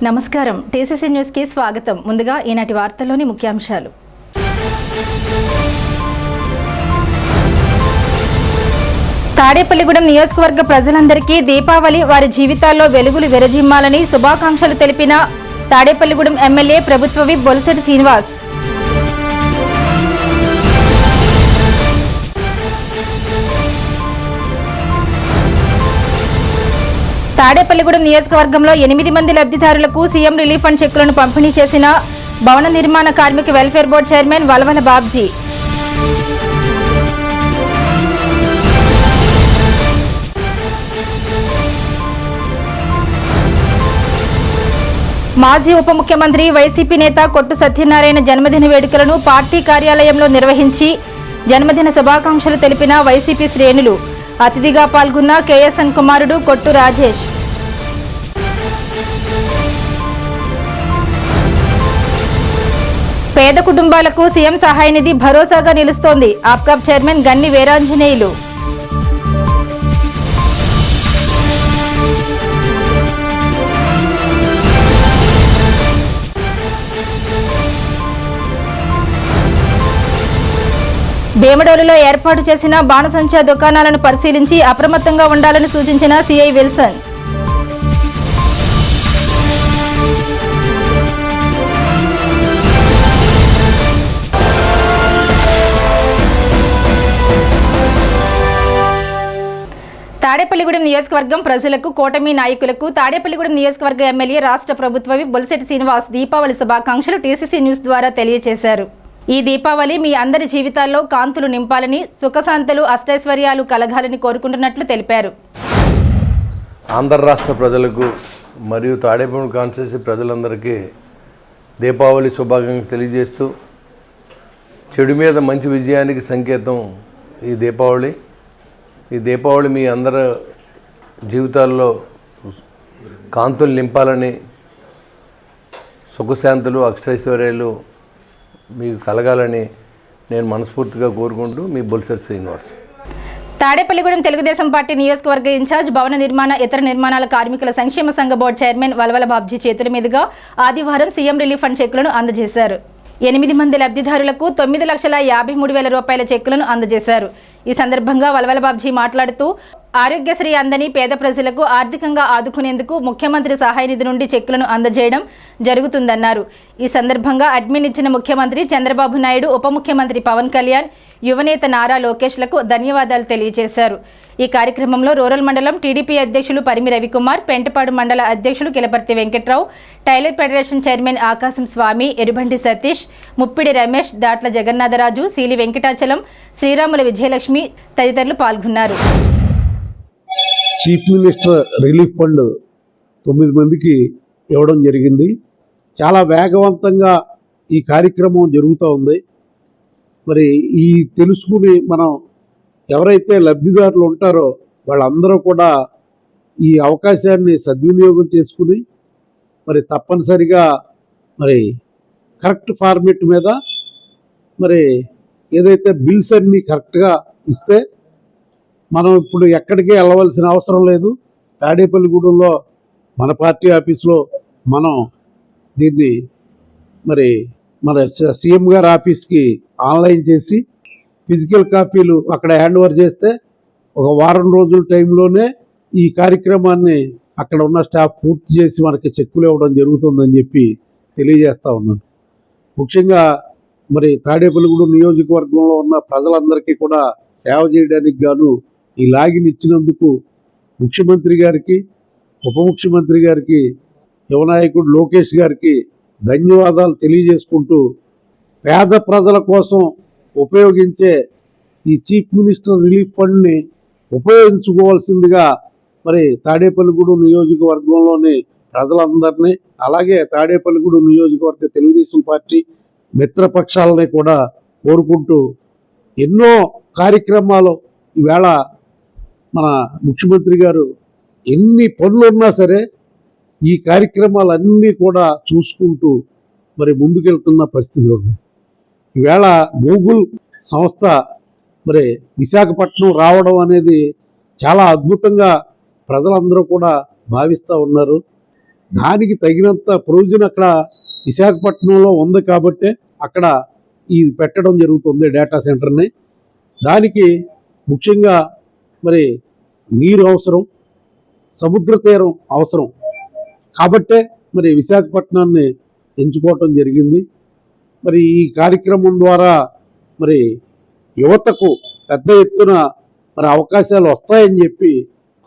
నమస్కారం, TCC news కి స్వాగతం. ముందుగా ఈనాటి వార్తల్లోని ముఖ్యాంశాలు. తాడేపల్లిగూడెం నియోజకవర్గ ప్రజలందరికీ దీపావళి వారి జీవితాల్లో వెలుగులు విరజిమ్మాలని శుభాకాంక్షలు తెలిపిన తాడేపల్లిగూడెం ఎమ్మెల్యే ప్రభుత్వ విప్ బొలిశెట్టి శ్రీనివాస్. తాడేపల్లిగూడెం నియోజకవర్గంలో 8 మంది లబ్ధిదారులకు సీఎం రిలీఫ్ ఫండ్ చెక్కులను పంపిణీ చేసిన భవన నిర్మాణ కార్మిక welfare board chairman Valavala Babji. మాజీ ఉప ముఖ్యమంత్రి వైసీపీ నేత కొట్టు సత్యనారాయణ జన్మదిన వేడుకలను పార్టీ కార్యాలయంలో నిర్వహించి జన్మదిన శుభాకాంక్షలు తెలిపిన వైసీపీ శ్రేణులు. అతిథిగా పాల్గొన్న కేఎస్ఎన్ కుమారుడు కొట్టు రాజేష్. పేద కుటుంబాలకు సీఎం సహాయ నిధి భరోసాగా నిలుస్తోంది ఆప్కాబ్ చైర్మన్ గన్ని వీరాంజనేయులు. భీమడోలులో ఏర్పాటు చేసిన బాణసంచా దుకాణాలను పరిశీలించి అప్రమత్తంగా ఉండాలని సూచించిన సిఐ విల్సన్. తాడేపల్లిగూడెం నియోజకవర్గం ప్రజలకు, కూటమి నాయకులకు తాడేపల్లిగూడెం నియోజకవర్గ ఎమ్మెల్యే రాష్ట్ర ప్రభుత్వ విప్ బొలిశెట్టి శ్రీనివాస్ దీపావళి శుభాకాంక్షలు టీసీసీ న్యూస్ ద్వారా తెలియజేశారు. ఈ దీపావళి మీ అందరి జీవితాల్లో కాంతులు నింపాలని, సుఖశాంతులు, అష్టైశ్వర్యాలు కలగాలని కోరుకుంటున్నట్లు తెలిపారు. ఆంధ్ర రాష్ట్ర ప్రజలకు మరియు తాడేపల్లి కాన్స్టిట్యూన్సీ ప్రజలందరికీ దీపావళి శుభాకాంక్షలు తెలియజేస్తూ, చెడు మీద మంచి విజయానికి సంకేతం ఈ దీపావళి. ఈ దీపావళి మీ అందరి జీవితాల్లో కాంతులు నింపాలని, సుఖశాంతులు, అష్టైశ్వర్యాలు మీకు కలగాలని నేను మనస్ఫూర్తిగా కోరుకుంటూ మీ బొలిశెట్టి శ్రీనివాస్. తాడేపల్లిగూడెం తెలుగుదేశం పార్టీ నియోజకవర్గ ఇన్ఛార్జ్, భవన నిర్మాణ, ఇతర నిర్మాణాల కార్మికుల సంక్షేమ సంఘ బోర్డు చైర్మన్ వలవల బాబ్జీ చేతుల మీదుగా ఆదివారం సీఎం రిలీఫ్ ఫండ్ చెక్కులను అందజేశారు. 8 మంది లబ్ధిదారులకు 9,53,000 రూపాయల చెక్కులను అందజేశారు. ఈ సందర్భంగా వలవల బాబ్జీ మాట్లాడుతూ, ఆరోగ్యశ్రీ అందని పేద ప్రజలకు ఆర్థికంగా ఆదుకునేందుకు ముఖ్యమంత్రి సహాయ నిధి నుండి చెక్కులను అందజేయడం జరుగుతుందన్నారు. ఈ సందర్భంగా అడ్మిన్ ఇచ్చిన ముఖ్యమంత్రి చంద్రబాబు నాయుడు, ఉప ముఖ్యమంత్రి పవన్ కళ్యాణ్, యువనేత నారా లోకేష్లకు ధన్యవాదాలు తెలియజేశారు. ఈ కార్యక్రమంలో రూరల్ మండలం టీడీపీ అధ్యక్షులు పరిమి రవికుమార్, పెంటపాడు మండల అధ్యక్షులు Kilaparthi Venkatrao, tailor federation chairman Akasam Swamy, Erubandi Satish, Muppidi Ramesh, Datla Jagannatharaju, సీలి Venkatachalam, శ్రీరాముల విజయలక్ష్మి తదితరులు పాల్గొన్నారు. చీఫ్ మినిస్టర్ రిలీఫ్ ఫండ్ 9 మందికి ఇవ్వడం జరిగింది. చాలా వేగవంతంగా ఈ కార్యక్రమం జరుగుతూ ఉంది. మరి ఈ తెలుసుకుని మనం ఎవరైతే లబ్ధిదారులు ఉంటారో వాళ్ళందరూ కూడా ఈ అవకాశాన్ని సద్వినియోగం చేసుకుని మరి తప్పనిసరిగా మరి కరెక్ట్ ఫార్మేట్ మీద మరి ఏదైతే బిల్స్ అన్నీ కరెక్ట్గా ఇస్తే మనం ఇప్పుడు ఎక్కడికి వెళ్ళవలసిన అవసరం లేదు. తాడేపల్లిగూడెంలో మన పార్టీ ఆఫీస్లో మనం దీన్ని మరి మన సీఎం గారి ఆఫీస్కి ఆన్లైన్ చేసి ఫిజికల్ కాపీలు అక్కడ హ్యాండ్ ఓవర్ చేస్తే ఒక వారం రోజుల టైంలోనే ఈ కార్యక్రమాన్ని అక్కడ ఉన్న స్టాఫ్ పూర్తి చేసి మనకి చెక్కులు ఇవ్వడం జరుగుతుందని చెప్పి తెలియజేస్తూ ఉన్నాను. ముఖ్యంగా మరి తాడేపల్లిగూడెం నియోజకవర్గంలో ఉన్న ప్రజలందరికీ కూడా సేవ చేయడానికి గాను ఈ లాగిన్ ఇచ్చినందుకు ముఖ్యమంత్రి గారికి, ఉప ముఖ్యమంత్రి గారికి, యువనాయకుడు లోకేష్ గారికి ధన్యవాదాలు తెలియజేసుకుంటూ, పేద ప్రజల కోసం ఉపయోగించే ఈ చీఫ్ మినిస్టర్ రిలీఫ్ ఫండ్ని ఉపయోగించుకోవాల్సిందిగా మరి తాడేపల్లిగూడెం నియోజకవర్గంలోని ప్రజలందరినీ, అలాగే తాడేపల్లిగూడెం నియోజకవర్గ తెలుగుదేశం పార్టీ మిత్రపక్షాలని కూడా కోరుకుంటూ, ఎన్నో కార్యక్రమాలు ఈవేళ మన ముఖ్యమంత్రి గారు ఎన్ని పనులు ఉన్నా సరే ఈ కార్యక్రమాలన్నీ కూడా చూసుకుంటూ మరి ముందుకెళ్తున్న పరిస్థితులు ఉన్నాయి. ఈవేళ గూగుల్ సంస్థ మరి విశాఖపట్నం రావడం అనేది చాలా అద్భుతంగా ప్రజలందరూ కూడా భావిస్తూ ఉన్నారు. దానికి తగినంత ప్రొవిజన్ అక్కడ విశాఖపట్నంలో ఉంది కాబట్టే అక్కడ ఈ పెట్టడం జరుగుతుంది డేటా సెంటర్ని. దానికి ముఖ్యంగా మరి నీరు అవసరం, సముద్ర తీరం అవసరం కాబట్టే మరి విశాఖపట్నాన్ని ఎంచుకోవటం జరిగింది. మరి ఈ కార్యక్రమం ద్వారా మరి యువతకు పెద్ద ఎత్తున మరి అవకాశాలు వస్తాయని చెప్పి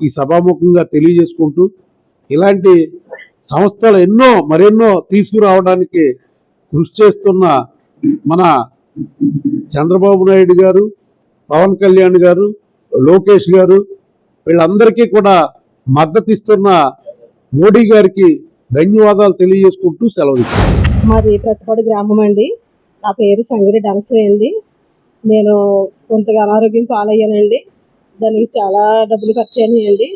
ఈ సభాముఖంగా తెలియజేసుకుంటూ, ఇలాంటి సంస్థలు మరెన్నో తీసుకురావడానికి కృషి చేస్తున్న మన చంద్రబాబు నాయుడు గారు, పవన్ కళ్యాణ్ గారు, లోకేష్ గారు, వీళ్ళందరికీ కూడా మద్దతు ఇస్తున్న మోడీ గారికి ధన్యవాదాలు తెలియజేసుకుంటూ సెలవు ఇస్తున్నాను. మాది ప్రతిపాడు గ్రామం అండి. నా పేరు సంగిరెడ్డి అనసూయ అండి. నేను కొంతగా అనారోగ్యం పాలయ్యానండి. దానికి చాలా డబ్బులు ఖర్చు అయినాయండి.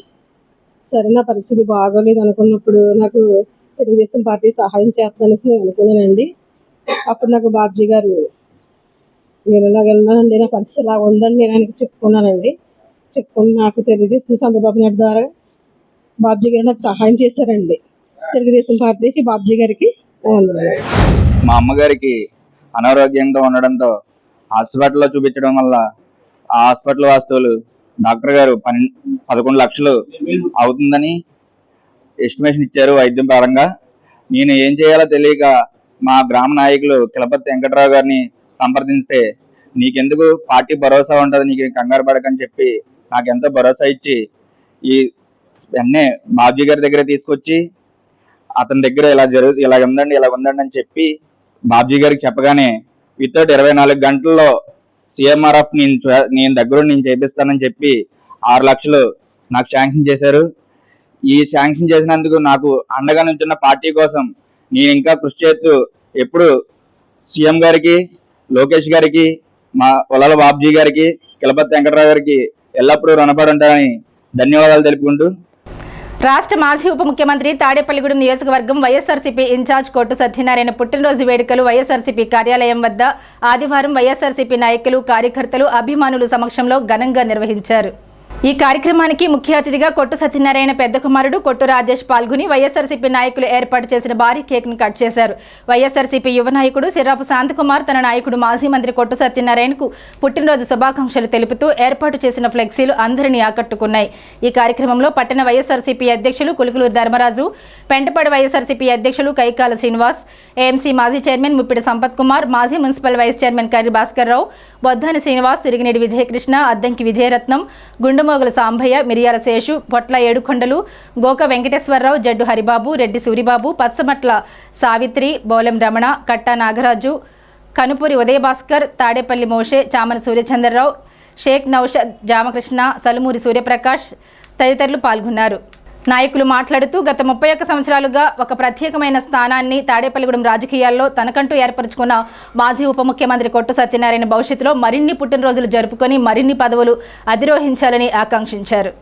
సరే, నా పరిస్థితి బాగోలేదు అనుకున్నప్పుడు నాకు తెలుగుదేశం పార్టీ సహాయం చేస్తానని నేను అనుకున్నానండి. అప్పుడు నాకు బాబ్జీ గారు, నేను ఇలాగెళ్ళానండి, నా పరిస్థితి ఇలా ఉందని నేను ఆయనకి చెప్పుకున్నానండి. చెప్పుకుని నాకు తెలుగుదేశం చంద్రబాబు నాయుడు ద్వారా బాబ్జీ గారు నాకు సహాయం చేశారండి. తెలుగుదేశం పార్టీకి బాబ్జీ గారికి వందనాలు. మా అమ్మగారికి అనారోగ్యంగా ఉండడంతో హాస్పిటల్లో చూపించడం వల్ల ఆ హాస్పిటల్ వాస్తువులు డాక్టర్ గారు 11 లక్షలు అవుతుందని ఎస్టిమేషన్ ఇచ్చారు వైద్యం పరంగా. నేను ఏం చేయాలో తెలియక మా గ్రామ నాయకులు కిలపతి వెంకటరావు గారిని సంప్రదిస్తే, నీకెందుకు, పార్టీ భరోసా ఉంటుంది, నీకు కంగారు పడకని చెప్పి నాకు ఎంతో భరోసా ఇచ్చి ఈ వెంటనే బాబ్జీ గారి దగ్గర తీసుకొచ్చి అతని దగ్గర ఇలా ఉందండి అని చెప్పి బాబ్జీ గారికి చెప్పగానే వితౌట్ 24 గంటల్లో సిఎంఆర్ఎఫ్ నేను దగ్గరుండి చేపిస్తానని చెప్పి 6 లక్షలు నాకు శాంక్షన్ చేశారు. ఈ శాంక్షన్ చేసినందుకు నాకు అండగా నిల్చున్న పార్టీ కోసం నేను ఇంకా కృషి చేస్తూ ఎప్పుడు సీఎం గారికి, లోకేష్ గారికి, మా పొలాల బాబ్జీ గారికి, కిలపతి వెంకటరావు గారికి ఎల్లప్పుడూ రుణపడి ఉంటానని ధన్యవాదాలు తెలుపుకుంటూ, రాష్ట్ర మాజీ ఉప ముఖ్యమంత్రి తాడేపల్లిగూడెం నియోజకవర్గం వైఎస్ఆర్సీపీ ఇన్ఛార్జ్ కొట్టు సత్యనారాయణ పుట్టినరోజు వేడుకలు వైఎస్ఆర్సీపీ కార్యాలయం వద్ద ఆదివారం వైఎస్ఆర్సీపీ నాయకులు, కార్యకర్తలు, అభిమానుల సమక్షంలో ఘనంగా నిర్వహించారు. ఈ కార్యక్రమానికి ముఖ్య అతిథిగా కొట్టు సత్యనారాయణ పెద్ద కుమారుడు కొట్టు రాజేష్ పాల్గొని వైఎస్ఆర్సీపీ నాయకులు ఏర్పాటు చేసిన భారీ కేక్ ను కట్ చేశారు. వైఎస్ఆర్సీపీ యువ నాయకుడు సిర్రాపు శాంతకుమార్ తన నాయకుడు మాజీ మంత్రి కొట్టు సత్యనారాయణకు పుట్టినరోజు శుభాకాంక్షలు తెలుపుతూ ఏర్పాటు చేసిన ఫ్లెక్సీలు అందరినీ ఆకట్టుకున్నాయి. ఈ కార్యక్రమంలో పట్టణ వైఎస్ఆర్సీపీ అధ్యక్షులు కులుకులూరు ధర్మరాజు, పెంటపాడు వైఎస్ఆర్సీపీ అధ్యక్షులు కైకాల శ్రీనివాస్, ఏఎంసీ మాజీ చైర్మన్ ముప్పిడి సంపత్ కుమార్, మాజీ municipal vice chairman Karri Bhaskar Rao, Boddani Srinivas, Sirigineedi Vijayakrishna, Addanki Vijayaratnam, Gundumogula Sambhaiah, Miriyala Seshu, పొట్ల ఏడుకొండలు, గోక వెంకటేశ్వరరావు, జడ్డు హరిబాబు, రెడ్డి సూరిబాబు, పచ్చమట్ల సావిత్రి, బోలెం రమణ, కట్టా నాగరాజు, కనుపూరి ఉదయభాస్కర్, తాడేపల్లి మోషే, చామన సూర్యచంద్రరావు, షేక్ నౌషద్, జామకృష్ణ, సలుమూరి సూర్యప్రకాష్ తదితరులు పాల్గొన్నారు. నాయకులు మాట్లాడుతూ గత 31 సంవత్సరాలుగా ఒక ప్రత్యేకమైన స్థానాన్ని తాడేపల్లిగూడెం రాజకీయాల్లో తనకంటూ ఏర్పరచుకున్న మాజీ ఉప ముఖ్యమంత్రి కొట్టు సత్యనారాయణ భవిష్యత్తులో మరిన్ని పుట్టినరోజులు జరుపుకొని మరిన్ని పదవులు అధిరోహించాలని ఆకాంక్షించారు.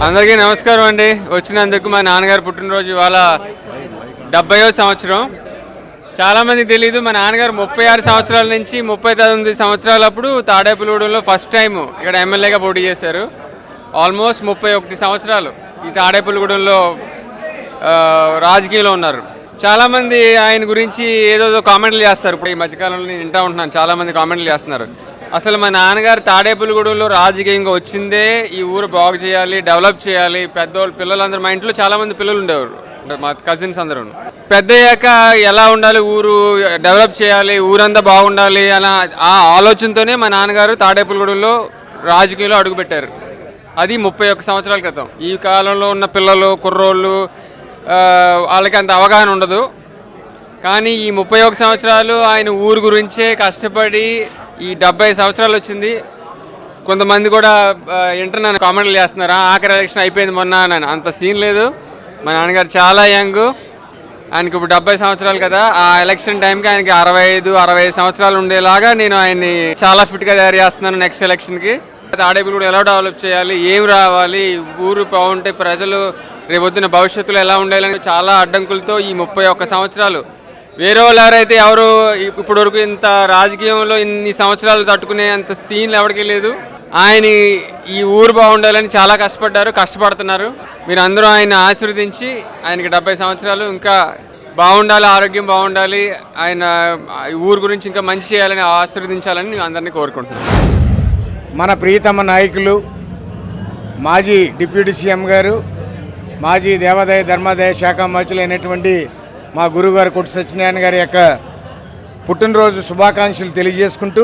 అందరికీ నమస్కారం అండి. వచ్చినందుకు మా నాన్నగారు పుట్టినరోజు ఇవాళ 70వ సంవత్సరం. చాలామందికి తెలీదు, మా నాన్నగారు 36 సంవత్సరాల నుంచి 39 సంవత్సరాలప్పుడు తాడేపల్లిగూడెంలో ఫస్ట్ టైం ఇక్కడ ఎమ్మెల్యేగా పోటీ చేశారు. ఆల్మోస్ట్ 31 సంవత్సరాలు ఈ తాడేపల్లిగూడెంలో రాజకీయంలో ఉన్నారు. చాలామంది ఆయన గురించి ఏదో కామెంట్లు చేస్తారు. ఇప్పుడు ఈ మధ్యకాలంలో నేను వింటూ ఉంటున్నాను, చాలామంది కామెంట్లు చేస్తున్నారు. అసలు మా నాన్నగారు తాడేపల్లిగూడెంలో రాజకీయంగా వచ్చిందే ఈ ఊరు బాగు చేయాలి, డెవలప్ చేయాలి. పెద్దవాళ్ళు పిల్లలందరూ, మా ఇంట్లో చాలామంది పిల్లలు ఉండేవారు, మా కజిన్స్ అందరూ. పెద్ద అయ్యాక ఎలా ఉండాలి, ఊరు డెవలప్ చేయాలి, ఊరంతా బాగుండాలి అలా ఆ ఆలోచనతోనే మా నాన్నగారు తాడేపల్లిగూడెంలో రాజకీయంలో అడుగుపెట్టారు. అది 31 సంవత్సరాల క్రితం. ఈ కాలంలో ఉన్న పిల్లలు, కుర్రోళ్ళు వాళ్ళకి అంత అవగాహన ఉండదు. కానీ ఈ 31 సంవత్సరాలు ఆయన ఊరు గురించే కష్టపడి ఈ 70 సంవత్సరాలు వచ్చింది. కొంతమంది కూడా నన్ను కామెంట్లు చేస్తున్నారు, ఆఖరి ఎలక్షన్ అయిపోయింది మొన్న అని. అంత సీన్ లేదు. మా నాన్నగారు చాలా యంగ్, ఆయనకి ఇప్పుడు 70 సంవత్సరాలు కదా. ఆ ఎలక్షన్ టైంకి ఆయనకి 65 సంవత్సరాలు ఉండేలాగా నేను ఆయన్ని చాలా ఫిట్గా తయారు చేస్తున్నాను నెక్స్ట్ ఎలక్షన్కి. తాడేపల్లిగూడెం ఎలా డెవలప్ చేయాలి, ఏం రావాలి, ఊరు బాగుంటే ప్రజలు రేపొద్దున భవిష్యత్తులో ఎలా ఉండాలని చాలా అడ్డంకులతో ఈ 31 సంవత్సరాలు. వేరే వాళ్ళు ఎవరైతే ఎవరు ఇప్పటి వరకు ఇంత రాజకీయంలో ఇన్ని సంవత్సరాలు తట్టుకునే అంత స్థితిలో ఎవరికీ లేదు. ఆయన ఈ ఊరు బాగుండాలని చాలా కష్టపడుతున్నారు. మీరు అందరూ ఆయన ఆశీర్వదించి ఆయనకి 70 సంవత్సరాలు ఇంకా బాగుండాలి, ఆరోగ్యం బాగుండాలి, ఆయన ఊరు గురించి ఇంకా మంచి చేయాలని ఆశీర్వదించాలని నేను అందరినీ కోరుకుంటున్నాను. మన ప్రియతమ నాయకులు మాజీ డిప్యూటీ సీఎం గారు, మాజీ దేవాదాయ ధర్మాదాయ శాఖ మంత్రులైనటువంటి మా గురువుగారు కొట్టు సత్యనారాయణ గారి యొక్క పుట్టినరోజు శుభాకాంక్షలు తెలియజేసుకుంటూ,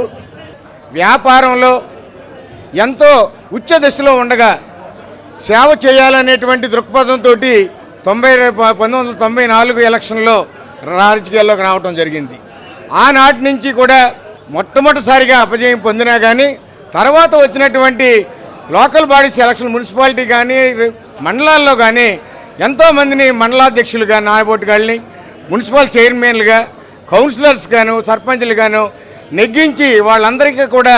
వ్యాపారంలో ఎంతో ఉచ్చ దశలో ఉండగా సేవ చేయాలనేటువంటి దృక్పథంతో 1994 ఎలక్షన్లో రాజకీయాల్లోకి రావడం జరిగింది. ఆనాటి నుంచి కూడా మొట్టమొదటిసారిగా అపజయం పొందినా కానీ తర్వాత వచ్చినటువంటి లోకల్ బాడీస్ ఎలక్షన్, మున్సిపాలిటీ కానీ మండలాల్లో కానీ ఎంతోమందిని మండలాధ్యక్షులుగా, నాయబోటుగాళ్ళని, మున్సిపల్ చైర్మన్లుగా, కౌన్సిలర్స్ గాను, సర్పంచ్లు గాను నెగ్గించి వాళ్ళందరికీ కూడా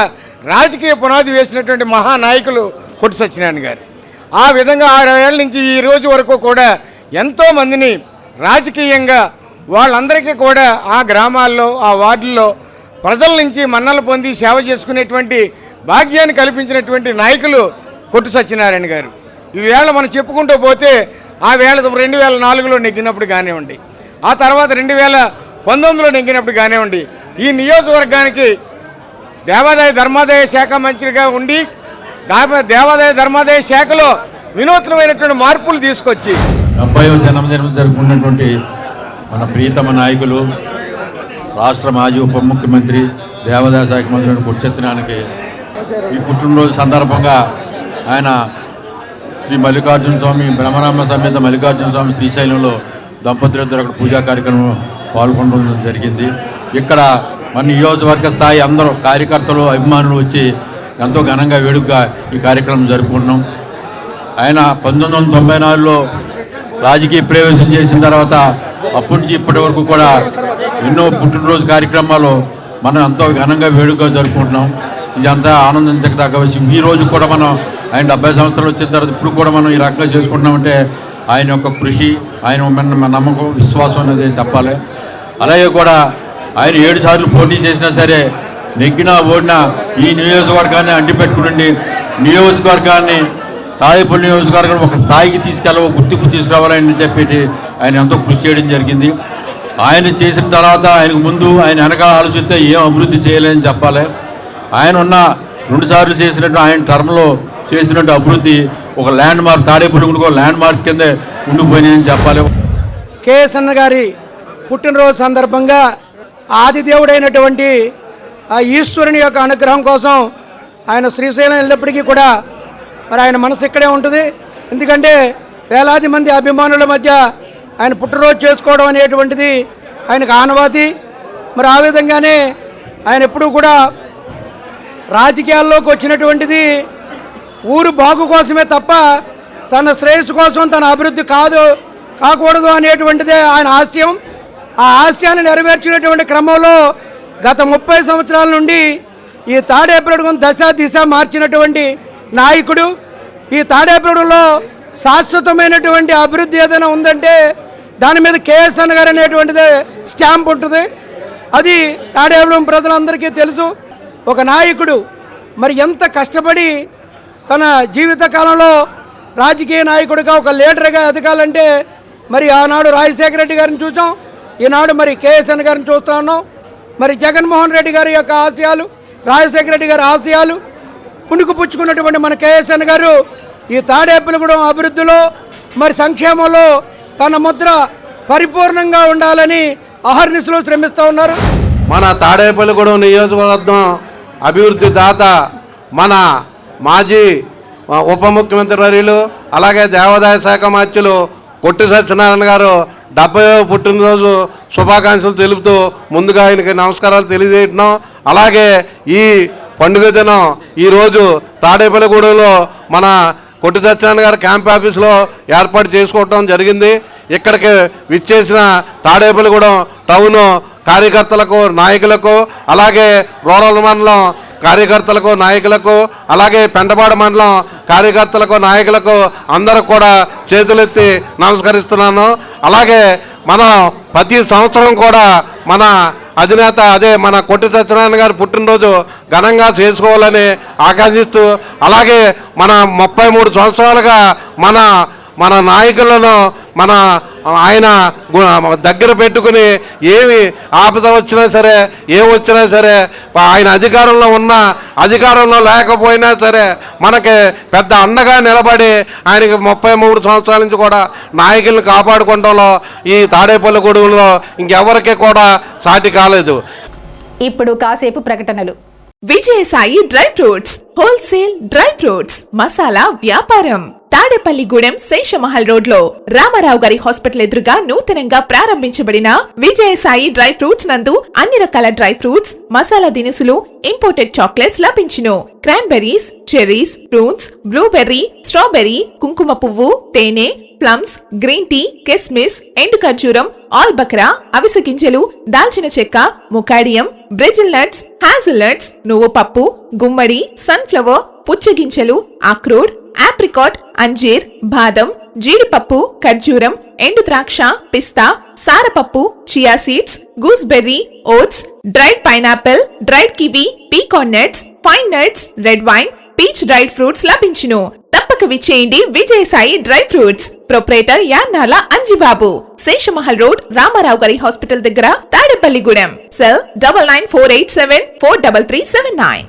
రాజకీయ పునాది వేసినటువంటి మహానాయకులు కొట్టు సత్యనారాయణ గారు. ఆ విధంగా 6 ఏళ్ల నుంచి ఈ రోజు వరకు కూడా ఎంతోమందిని రాజకీయంగా వాళ్ళందరికీ కూడా ఆ గ్రామాల్లో, ఆ వార్డుల్లో ప్రజల నుంచి మన్నలు పొంది సేవ చేసుకునేటువంటి భాగ్యాన్ని కల్పించినటువంటి నాయకులు కొట్టు సత్యనారాయణ గారు. ఈవేళ మనం చెప్పుకుంటూ పోతే ఆ వేళ 2004లో నెగ్గినప్పుడు కానివ్వండి, ఆ తర్వాత 2019లో నెగ్గినప్పుడు కానివ్వండి, ఈ నియోజకవర్గానికి దేవాదాయ ధర్మాదాయ శాఖ మంత్రిగా ఉండి దేవాదాయ ధర్మాదాయ శాఖలో వినూత్నమైనటువంటి మార్పులు తీసుకొచ్చి 70వ జన్మదినం జరుపుకున్నటువంటి మన ప్రియతమ నాయకులు, రాష్ట్ర మాజీ ఉప ముఖ్యమంత్రి, దేవాదాయ శాఖ మంత్రి కొట్టు సత్యనారాయణకి ఈ పుట్టినరోజు సందర్భంగా ఆయన శ్రీ మల్లికార్జున స్వామి బ్రహ్మరామ సమేత మల్లికార్జున స్వామి శ్రీశైలంలో దంపతులిద్దరు అక్కడ పూజా కార్యక్రమం పాల్గొనడం జరిగింది. ఇక్కడ మన నియోజకవర్గ స్థాయి అందరూ కార్యకర్తలు, అభిమానులు వచ్చి ఎంతో ఘనంగా వేడుకగా ఈ కార్యక్రమం జరుపుకుంటున్నాం. ఆయన 1994లో రాజకీయ ప్రవేశం చేసిన తర్వాత అప్పటి నుంచి ఇప్పటి వరకు కూడా ఎన్నో పుట్టినరోజు కార్యక్రమాలు మనం ఎంతో ఘనంగా వేడుకగా జరుపుకుంటున్నాం. ఇదంతా ఆనందించదగ్గ విషయం. ఈ రోజు కూడా మనం ఆయన 70 సంవత్సరాలు వచ్చిన తర్వాత ఇప్పుడు కూడా మనం ఈ రకంగా చేసుకుంటున్నామంటే ఆయన యొక్క కృషి, ఆయన నమ్మకం, విశ్వాసం అనేది చెప్పాలి. అలాగే కూడా ఆయన 7 సార్లు పోటీ చేసినా సరే నెగ్గినా ఓడినా ఈ నియోజకవర్గాన్ని అంటిపెట్టుకుని నియోజకవర్గాన్ని, తాడేపల్లి నియోజకవర్గాన్ని ఒక స్థాయికి తీసుకెళ్ళ గుర్తింపు తీసుకురావాలని చెప్పి ఆయన ఎంతో కృషి చేయడం జరిగింది. ఆయన చేసిన తర్వాత ఆయనకు ముందు ఆయన వెనకాల ఆలోచిస్తే ఏం అభివృద్ధి చేయలేదని చెప్పాలి. ఆయన ఉన్న 2 సార్లు చేసినట్టు ఆయన టర్మ్లో చేసినట్టు అభివృద్ధి ఒక land mark, Tadepalligudem land mark కింద ఉండిపోయినాయని చెప్పాలి. కేఎస్ఎన్ గారి పుట్టినరోజు సందర్భంగా ఆదిదేవుడైనటువంటి ఆ ఈశ్వరుని యొక్క అనుగ్రహం కోసం ఆయన శ్రీశైలం వెళ్ళినప్పటికీ కూడా మరి ఆయన మనసు ఇక్కడే ఉంటుంది. ఎందుకంటే వేలాది మంది అభిమానుల మధ్య ఆయన పుట్టినరోజు చేసుకోవడం అనేటువంటిది ఆయనకు ఆనవాతి. మరి ఆ విధంగానే ఆయన ఎప్పుడూ కూడా రాజకీయాల్లోకి వచ్చినటువంటిది ఊరు బాగు కోసమే తప్ప తన శ్రేయస్సు కోసం, తన అభివృద్ధి కాకూడదు అనేటువంటిదే ఆయన ఆశయం. ఆ ఆశయాన్ని నెరవేర్చినటువంటి క్రమంలో గత 30 సంవత్సరాల నుండి ఈ తాడేపల్లిగూడెం దిశ మార్చినటువంటి నాయకుడు. ఈ తాడేపల్లిగూడెంలో శాశ్వతమైనటువంటి అభివృద్ధి ఏదైనా ఉందంటే దాని మీద కేఎస్ఎన్ గారు అనేటువంటిది స్టాంప్ ఉంటుంది. అది తాడేపల్లిగూడెం ప్రజలందరికీ తెలుసు. ఒక నాయకుడు మరి ఎంత కష్టపడి తన జీవిత కాలంలో రాజకీయ నాయకుడిగా, ఒక లీడర్గా ఎదగాలంటే మరి ఆనాడు రాజశేఖర రెడ్డి గారిని చూసాం, ఈనాడు మరి కేఎస్ఎన్ గారిని చూస్తూ ఉన్నాం. మరి జగన్మోహన్ రెడ్డి గారి యొక్క ఆశయాలు, రాజశేఖర రెడ్డి గారి ఆశయాలు పుణుకు పుచ్చుకున్నటువంటి మన కేఎస్ఎన్ గారు ఈ తాడేపల్లిగూడెం అభివృద్ధిలో మరి సంక్షేమంలో తన ముద్ర పరిపూర్ణంగా ఉండాలని అహర్నిశలు శ్రమిస్తూ ఉన్నారు. మన తాడేపల్లిగూడెం నియోజకవర్గం అభివృద్ధి దాత మన మాజీ ఉప ముఖ్యమంత్రి వర్యులు అలాగే దేవాదాయ శాఖ మంత్రులు కొట్టి సత్యనారాయణ గారు 70వ పుట్టినరోజు శుభాకాంక్షలు తెలుపుతూ ముందుగా ఆయనకి నమస్కారాలు తెలియజేయటం. అలాగే ఈ పండుగ దినం ఈరోజు తాడేపల్లిగూడెంలో మన కొట్టి సత్యనారాయణ గారి క్యాంప్ ఆఫీస్లో ఏర్పాటు చేసుకోవటం జరిగింది. ఇక్కడికి విచ్చేసిన తాడేపల్లిగూడెం టౌన్ కార్యకర్తలకు, నాయకులకు, అలాగే రూరల్ మండలం కార్యకర్తలకు, నాయకులకు, అలాగే పెంటపాడు మండలం కార్యకర్తలకు, నాయకులకు అందరికి కూడా చేతులెత్తి నమస్కరిస్తున్నాను. అలాగే మనం ప్రతి సంవత్సరం కూడా మన అధినేత మన కొట్టి సత్యనారాయణ గారి పుట్టినరోజు ఘనంగా చేసుకోవాలని ఆకాంక్షిస్తూ, అలాగే మన 33 సంవత్సరాలుగా మన నాయకులను ఆయన దగ్గర పెట్టుకుని ఏమి ఆపద వచ్చినా సరే, ఏం వచ్చినా సరే, ఆయన అధికారంలో ఉన్నా అధికారంలో లేకపోయినా సరే మనకి పెద్ద అండగా నిలబడి ఆయనకి 33 సంవత్సరాల నుంచి కూడా నాయకులను కాపాడుకోవడంలో ఈ తాడేపల్లిగూడెంలో ఇంకెవరికి కూడా సాటి కాలేదు. ఇప్పుడు కాసేపు ప్రకటనలు. Vijayasai dry fruits wholesale dry fruits masala వ్యాపారం తాడేపల్లిగూడెం శేషమహల్ రోడ్ లో రామారావు గారి హాస్పిటల్ ఎదురుగా నూతనంగా ప్రారంభించబడిన విజయసాయి డ్రై ఫ్రూట్స్ నందు అన్ని రకాల డ్రై ఫ్రూట్స్, మసాలా దినుసులు, ఇంపోర్టెడ్ చాక్లెట్స్ లభించును. Cranberries, cherries, prunes, blueberry, strawberry, కుంకుమ పువ్వు, తేనె, ప్లమ్స్, గ్రీన్ టీ, కిస్మిస్, ఎండు ఖర్జూరం, ఆల్ బక్రా, అవిసె గింజలు, దాల్చిన చెక్క, ముకాడియం, బ్రెజిల్ నట్స్, హ్యాజిల్ నట్స్, నువ్వు పప్పు, గుమ్మడి, సన్ఫ్లవర్, పుచ్చగింజలు, అక్రోడ్, ఆప్రికాట్, అంజీర్, బాదం, జీడిపప్పు, ఖర్జూరం, ఎండు ద్రాక్ష, పిస్తా, సారపప్పు, chia seeds, gooseberry, oats, dried pineapple, dried kiwi, pecan nuts, fine nuts, red wine, peach dried fruits లభించును. తప్పక విచ్చేయండి Vijayasai dry fruits. Proprietor Yannala Anjibabu, Seshamahal road, Ramarao గారి హాస్పిటల్ దగ్గర, Tadepalligudem. Cell 9948743379.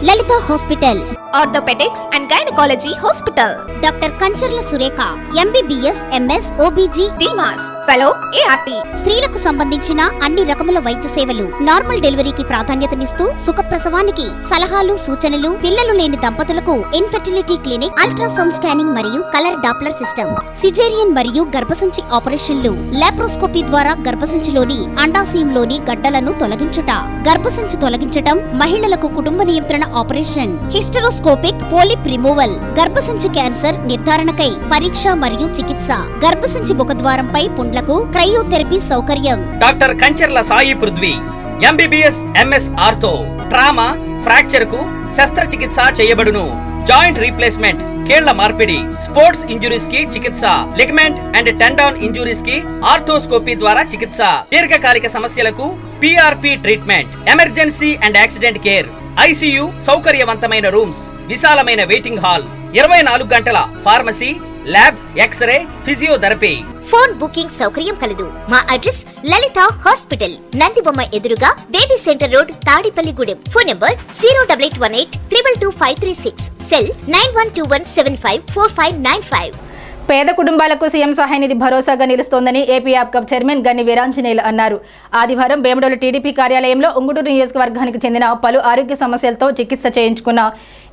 Lalitha hospital, orthopaedics and gynaecology hospital. Doctor Kancharla Surekha, MBBS, MS, OBG, డిమాస్, fellow, ART. స్త్రీలకు సంబంధించిన అన్ని రకముల వైద్య సేవలు, నార్మల్ డెలివరీకి ప్రాధాన్యతనిస్తూ సుఖప్రసవానికి సలహాలు, సూచనలు, పిల్లలు లేని దంపతులకు ఇన్ఫెర్టిలిటీ క్లినిక్, అల్ట్రాసౌండ్ స్కానింగ్ మరియు కలర్ డాప్లర్ సిస్టమ్, సిజేరియన్ మరియు గర్భసంచి ఆపరేషన్లు, లాప్రోస్కోపీ ద్వారా గర్భసంచిలోని అండాశయంలోని గడ్డలను తొలగించుట, గర్భసంచి తొలగించటం, మహిళలకు కుటుంబ నియంత్రణ ఆపరేషన్, హిస్టరోస్కోపిక్ పోలిప్ రిమూవల్, గర్భసంచి క్యాన్సర్ నిర్ధారణకై పరీక్ష మరియు చికిత్స, గర్భసంచి ముఖద్వారంపై పుండ్లకు క్రయోథెరపీ సౌకర్యం. Doctor Kancharla Sai Prithvi, MBBS, MS ortho, trauma, fracture కు శస్త్రచికిత్స చేయబడును. జాయింట్ రీప్లేస్మెంట్, కీళ్ల మార్పిడి, స్పోర్ట్స్ ఇంజురీస్ కి చికిత్స, లిగమెంట్ అండ్ టెండాన్ ఇంజురీస్ కి ఆర్థోస్కోపీ ద్వారా చికిత్స, దీర్ఘకాలిక సమస్యలకు PRP treatment, emergency and accident care, ICU సౌకర్యవంతమైన రూమ్స్, విశాలమైన వెయిటింగ్ హాల్, 24 గంటల pharmacy, lab, X-ray, physiotherapy. Phone booking సౌకర్యం కలదు. మా అడ్రస్ లలిత హాస్పిటల్, నందిబొమ్మ ఎదురుగా, baby centre road, Tadepalligudem. Phone number 08818222536. Cell 9121754595. పేద కుటుంబాలకు సీఎం సహాయ నిధి భరోసాగా నిలుస్తోందని ఏపీ యాప్కప్ చైర్మన్ గన్ని వీరాంజనేయులు అన్నారు. ఆదివారం బేమడోలు టీడీపీ కార్యాలయంలో ఉంగుటూరు నియోజకవర్గానికి చెందిన పలు ఆరోగ్య సమస్యలతో చికిత్స చేయించుకున్న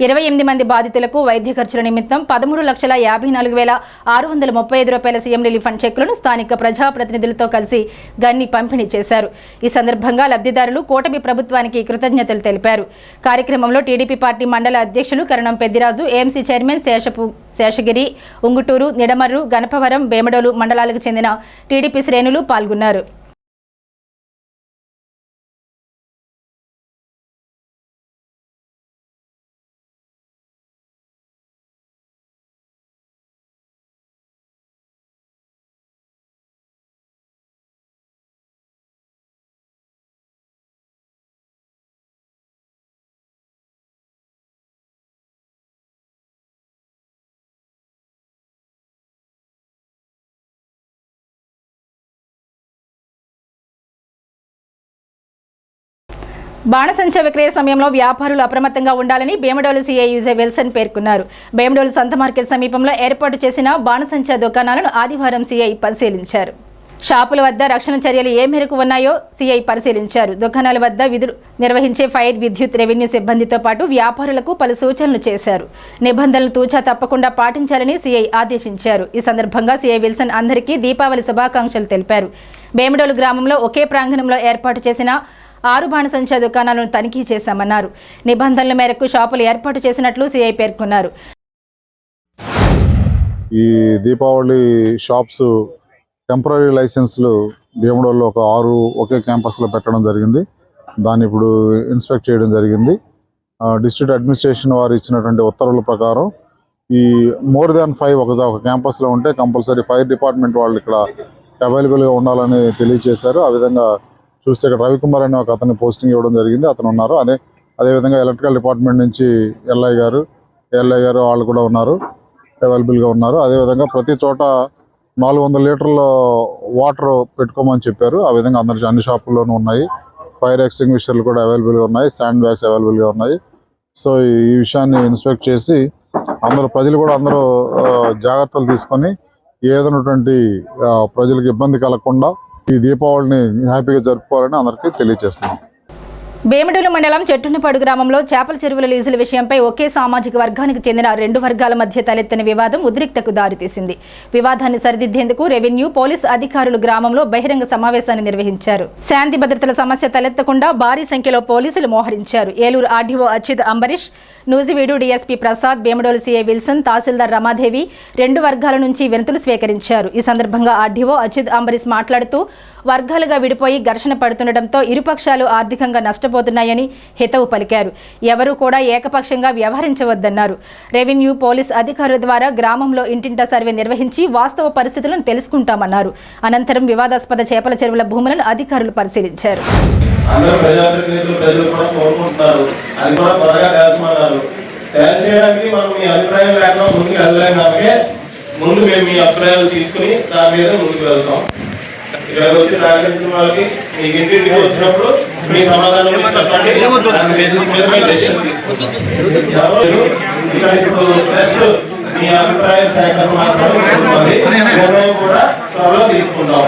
28 మంది బాధితులకు వైద్య ఖర్చుల నిమిత్తం 13,54,635 రూపాయల సీఎం రిలీఫ్ ఫండ్ చెక్కులను స్థానిక ప్రజాప్రతినిధులతో కలిసి గన్ని పంపిణీ చేశారు. ఈ సందర్భంగా లబ్ధిదారులు కూటమి ప్రభుత్వానికి కృతజ్ఞతలు తెలిపారు. కార్యక్రమంలో టీడీపీ పార్టీ మండల అధ్యక్షులు కరణం పెద్దిరాజు, ఏఎంసీ చైర్మన్ శేషగిరి, ఉంగుటూరు, నిడమర్రు, గణపవరం, బేమడోలు మండలాలకు చెందిన టీడీపీ శ్రేణులు పాల్గొన్నారు. బాణసంచా విక్రయ సమయంలో వ్యాపారులు అప్రమత్తంగా ఉండాలని భీమడోలు సీఐ యూజే విల్సన్ పేర్కొన్నారు. భీమడోలు సంత మార్కెట్ సమీపంలో ఏర్పాటు చేసిన బాణసంచా దుకాణాలను ఆదివారం సీఐ పరిశీలించారు. షాపుల వద్ద రక్షణ చర్యలు ఏ మేరకు ఉన్నాయో సీఐ పరిశీలించారు. దుకాణాల వద్ద విధులు నిర్వహించే ఫైర్, విద్యుత్, రెవెన్యూ సిబ్బందితో పాటు వ్యాపారులకు పలు సూచనలు చేశారు. నిబంధనలు తూచా తప్పకుండా పాటించాలని సీఐ ఆదేశించారు. ఈ సందర్భంగా సీఐ విల్సన్ అందరికీ దీపావళి శుభాకాంక్షలు తెలిపారు. భీమడోలు గ్రామంలో ఒకే ప్రాంగణంలో ఏర్పాటు చేసిన 6 బాణసంచా దుకాణాలను తనిఖీ చేశామన్నారు. నిబంధనల మేరకు షాపులు ఏర్పాటు చేసినట్లు సీఐ పేర్కొన్నారు. ఈ దీపావళి షాప్స్ టెంపరీ లైసెన్స్లు భీమడోల్లో ఒక 6 ఒకే క్యాంపస్లో పెట్టడం జరిగింది. దాన్ని ఇప్పుడు ఇన్స్పెక్ట్ చేయడం జరిగింది. డిస్ట్రిక్ట్ అడ్మినిస్ట్రేషన్ వారు ఇచ్చినటువంటి ఉత్తర్వుల ప్రకారం ఈ మోర్ దాన్ 5 ఒక క్యాంపస్లో ఉంటే కంపల్సరీ ఫైర్ డిపార్ట్మెంట్ వాళ్ళు ఇక్కడ అవైలబుల్గా ఉండాలని తెలియజేశారు. ఆ విధంగా చూస్తే ఇక్కడ రవికుమార్ అనే ఒక అతన్ని పోస్టింగ్ ఇవ్వడం జరిగింది. అతను ఉన్నారు. అదేవిధంగా ఎలక్ట్రికల్ డిపార్ట్మెంట్ నుంచి ఎల్ఐ గారు వాళ్ళు కూడా ఉన్నారు, అవైలబుల్గా ఉన్నారు. అదేవిధంగా ప్రతి చోట 400 లీటర్ల వాటర్ పెట్టుకోమని చెప్పారు. ఆ విధంగా అన్ని షాపుల్లోనూ ఉన్నాయి. ఫైర్ ఎక్స్టింగ్విషర్లు కూడా అవైలబుల్గా ఉన్నాయి, శాండ్ బ్యాగ్స్ అవైలబుల్గా ఉన్నాయి. సో ఈ విషయాన్ని ఇన్స్పెక్ట్ చేసి ప్రజలు కూడా అందరూ జాగ్రత్తలు తీసుకొని ఏదైనటువంటి ప్రజలకు ఇబ్బంది కలగకుండా ఈ దీపావళిని హ్యాపీగా జరుపుకోవాలని అందరికీ తెలియజేస్తున్నాం. భీమడోలు మండలం చెట్టునిపాడు గ్రామంలో చేపల చెరువుల లీజుల విషయంపై ఒకే సామాజిక వర్గానికి చెందిన 2 వర్గాల మధ్య తలెత్తిన వివాదం ఉద్రిక్తకు దారితీసింది. వివాదాన్ని సరిదిద్దేందుకు రెవెన్యూ, పోలీస్ అధికారులు గ్రామంలో బహిరంగ సమావేశాన్ని నిర్వహించారు. శాంతి భద్రతల సమస్య తలెత్తకుండా భారీ సంఖ్యలో పోలీసులు మోహరించారు. Eluru RDO Achyut Ambareesh, Nuzvid DSP Prasad, Bhimadolu CI Wilson, తహసీల్దార్ రమాదేవి 2 వర్గాల నుంచి వినతులు స్వీకరించారు. ఈ సందర్భంగా ఆర్డీఓ అచ్యుత్ అంబరీష్ మాట్లాడుతూ వర్గాలుగా విడిపోయి ఘర్షణ పడుతుండటంతో ఇరుపక్షాలు ఆర్థికంగా నష్టపోతున్నాయని హితవు పలికారు. ఎవరూ కూడా ఏకపక్షంగా వ్యవహరించవద్దన్నారు. రెవెన్యూ, పోలీస్ అధికారుల ద్వారా గ్రామంలో ఇంటింటా సర్వే నిర్వహించి వాస్తవ పరిస్థితులను తెలుసుకుంటామన్నారు. అనంతరం వివాదాస్పద చేపల చెరువుల భూములను అధికారులు పరిశీలించారు. ఇక్కడికి వచ్చి నాయకులు వాళ్ళకి మీకు ఇంటికి వచ్చినప్పుడు మీ సమాధానం చెప్పండి. ఇక్కడ ఇప్పుడు జస్ట్ మీ అభిప్రాయ సేకరణ మాత్రమే నిర్ణయం కూడా త్వరలో తీసుకుంటాం.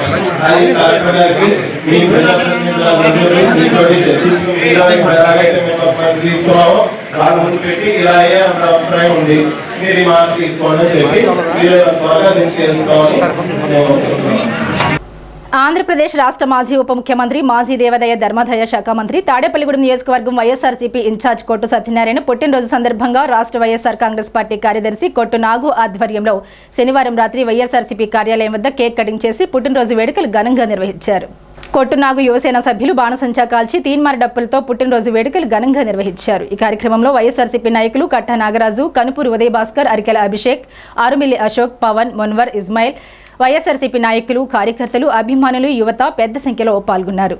అది కలెక్టర్ గారికి మీ ఎలాగైతే మేము తీసుకున్నామో వాళ్ళ ముందు పెట్టి ఇలా అయ్యే అభిప్రాయం ఉంది, మీరు ఈ మాట తీసుకోండి అని చెప్పి మీరు త్వరగా దీన్ని తెలుసుకోవాలని. ఆంధ్రప్రదేశ్ రాష్ట్ర మాజీ ఉప ముఖ్యమంత్రి, మాజీ దేవాదాయ ధర్మాదాయ శాఖ మంత్రి, తాడేపల్లిగూడెం నియోజకవర్గం వైఎస్ఆర్సీపీ ఇన్ఛార్జ్ కొట్టు సత్యనారాయణ పుట్టినరోజు సందర్భంగా రాష్ట్ర వైఎస్ఆర్ కాంగ్రెస్ పార్టీ కార్యదర్శి కొట్టు నాగు ఆధ్వర్యంలో శనివారం రాత్రి వైఎస్ఆర్సీపీ కార్యాలయం వద్ద కేక్ కటింగ్ చేసి పుట్టినరోజు వేడుకలు ఘనంగా నిర్వహించారు. కొట్టునాగు యువసేన సభ్యులు బాణసంచా కాల్చి తీన్మార్ డప్పులతో పుట్టినరోజు వేడుకలు ఘనంగా నిర్వహించారు. ఈ కార్యక్రమంలో వైఎస్ఆర్సీపీ నాయకులు కట్టా నాగరాజు, కనుపూరు ఉదయ్ భాస్కర్, అరికెల అభిషేక్, ఆరుమిల్లి అశోక్, పవన్, మున్వర్, ఇస్మాయిల్, వైఎస్ఆర్సీపీ నాయకులు, కార్యకర్తలు, అభిమానులు, యువత పెద్ద సంఖ్యలో పాల్గొన్నారు.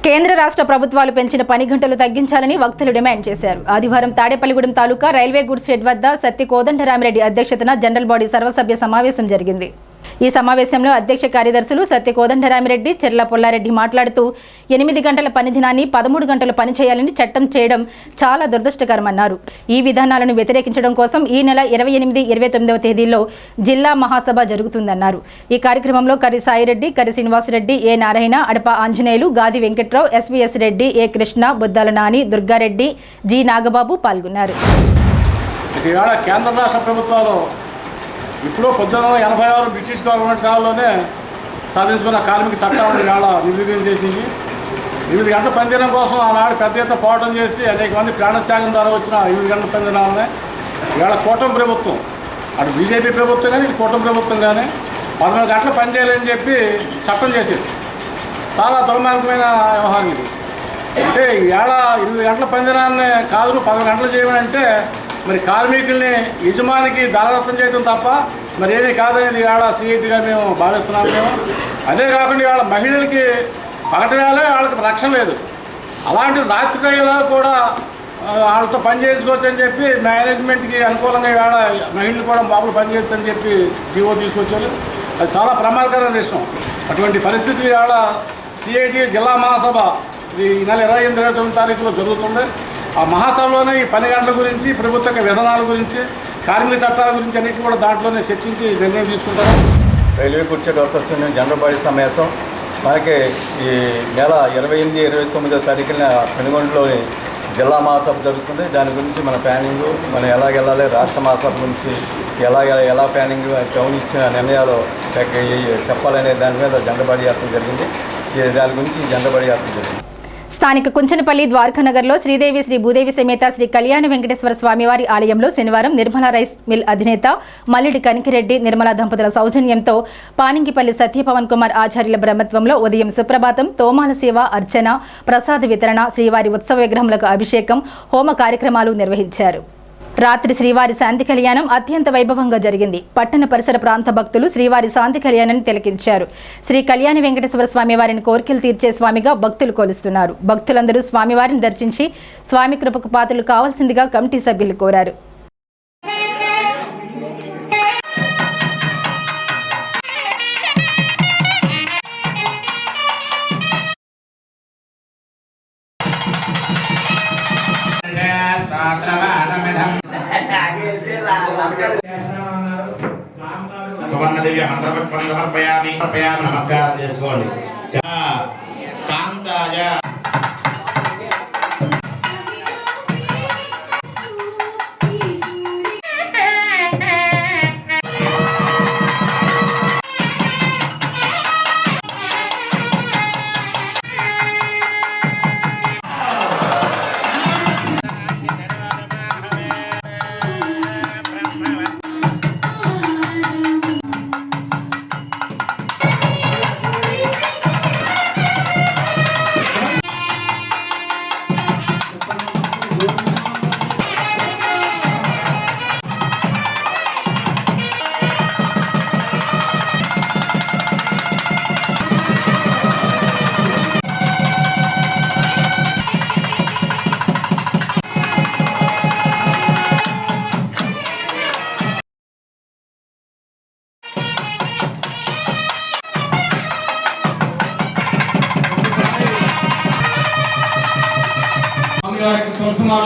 కేంద్ర రాష్ట్ర ప్రభుత్వాలు పెంచిన పని గంటలు తగ్గించాలని వక్తలు డిమాండ్ చేశారు. ఆదివారం తాడేపల్లిగూడెం తాలూకా రైల్వే గూడ్స్ షెడ్ వద్ద సత్తి కోదండరామిరెడ్డి అధ్యక్షతన జనరల్ బాడీ సర్వసభ్య సమావేశం జరిగింది. ఈ సమావేశంలో అధ్యక్ష కార్యదర్శులు సత్తి కోదండరామిరెడ్డి, చెర్ల పుల్లారెడ్డి మాట్లాడుతూ 8 గంటల పని దినాన్ని 13 గంటలు పని చేయాలని చట్టం చేయడం చాలా దురదృష్టకరమన్నారు. ఈ విధానాలను వ్యతిరేకించడం కోసం ఈ నెల 28, 29వ తేదీల్లో జిల్లా మహాసభ జరుగుతుందన్నారు. ఈ కార్యక్రమంలో కరి సాయిరెడ్డి, కరి శ్రీనివాసరెడ్డి, ఏ నారాయణ, అడప ఆంజనేయులు, గాది వెంకట్రావు, ఎస్వీఎస్ రెడ్డి, ఏ కృష్ణ, బుద్దాల నాని, దుర్గారెడ్డి, జి నాగబాబు పాల్గొన్నారు. కేంద్ర రాష్ట్ర ప్రభుత్వాలు ఇప్పుడు 1986 బ్రిటిష్ గవర్నమెంట్ కాలంలోనే సాధించుకున్న కార్మిక చట్టాలను ఇవాళ నిర్వీర్యం చేసింది. 8 గంటల పనిదినం కోసం ఆనాడు పెద్ద ఎత్తున పోరాటం చేసి అనేక మంది ప్రాణత్యాగం ద్వారా వచ్చిన 8 గంటల పనిదినాలనే ఇవాళ కూటమి ప్రభుత్వం, అటు బీజేపీ ప్రభుత్వం కానీ ఇటు కూటమి ప్రభుత్వం కానీ 14 గంటలు పనిచేయాలని చెప్పి చట్టం చేసేది. చాలా దుర్మార్గమైన వ్యవహారం ఇది. అంటే ఈవేళ 8 గంటల పనిదినాన్ని కాదు 10 గంటలు చేయమంటే మరి కార్మికుల్ని యజమానికి దారదత్తం చేయడం తప్ప మరి ఏమీ కాదనేది ఈవేళ సిఐటిగా మేము భావిస్తున్నాము. మేము అదే కాకుండా ఈవేళ మహిళలకి పగటి వేళ వాళ్ళకి రక్షణ లేదు. అలాంటి రాత్రి టైంలో కూడా వాళ్ళతో పని చేయించుకోవచ్చు అని చెప్పి మేనేజ్మెంట్కి అనుకూలంగా ఈవేళ మహిళలు కూడా మామూలు పని చేయొచ్చు అని చెప్పి జీవో తీసుకొచ్చారు. అది చాలా ప్రమాదకరమైన విషయం. అటువంటి పరిస్థితి ఈవేళ సిఐటి జిల్లా మహాసభ ఈ నెల 28-29 తారీఖులో జరుగుతుంది. ఆ మహాసభలోనే ఈ పని గంటల గురించి, ప్రభుత్వ విధానాల గురించి, కార్మిక చట్టాల గురించి అన్నింటినీ కూడా దాంట్లోనే చర్చించి నిర్ణయం తీసుకుంటారు. రైల్వే కూర్చో డాక్టర్స్ యూనియన్ జనరల్ బాడీ సమావేశం మనకి ఈ నెల 28-29 తారీఖున పెనుగొండలోని జిల్లా మహాసభ జరుగుతుంది. దాని గురించి మన ప్లానింగ్, మనం ఎలాగెళ్ళాలి, రాష్ట్ర మహాసభ నుంచి ఎలా ప్లానింగ్ టౌన్ ఇచ్చిన నిర్ణయాలు చెప్పాలనే దాని మీద జెండా బాడీ యాత్ర జరిగింది. దాని గురించి జెండా బాడీ యాత్ర జరిగింది. స్థానిక కుంచనపల్లి ద్వారకానగర్లో శ్రీదేవి శ్రీ భూదేవి సమేత శ్రీ కళ్యాణ వెంకటేశ్వర స్వామివారి ఆలయంలో శనివారం నిర్మల రైస్ మిల్ అధినేత మల్లిడి కనికిరెడ్డి నిర్మల దంపతుల సౌజన్యంతో పానింగిపల్లి సత్యపవన్ కుమార్ ఆచార్యుల బ్రహ్మత్వంలో ఉదయం సుప్రభాతం, తోమాల సేవ, అర్చన, ప్రసాద వితరణ, శ్రీవారి ఉత్సవ విగ్రహములకు అభిషేకం, హోమ కార్యక్రమాలు నిర్వహించారు. రాత్రి శ్రీవారి శాంతి కళ్యాణం అత్యంత వైభవంగా జరిగింది. పట్టణ పరిసర ప్రాంత భక్తులు శ్రీవారి శాంతి కళ్యాణాన్ని తిలకించారు. శ్రీ కళ్యాణ వెంకటేశ్వర స్వామి వారిని కోరికలు తీర్చే స్వామిగా భక్తులు కొలుస్తున్నారు. భక్తులందరూ స్వామివారిని దర్శించి స్వామి కృపకు పాత్రలు కావాల్సిందిగా కమిటీ సభ్యులు కోరారు. నమస్కారం చేసుకోండి. కాంతాయ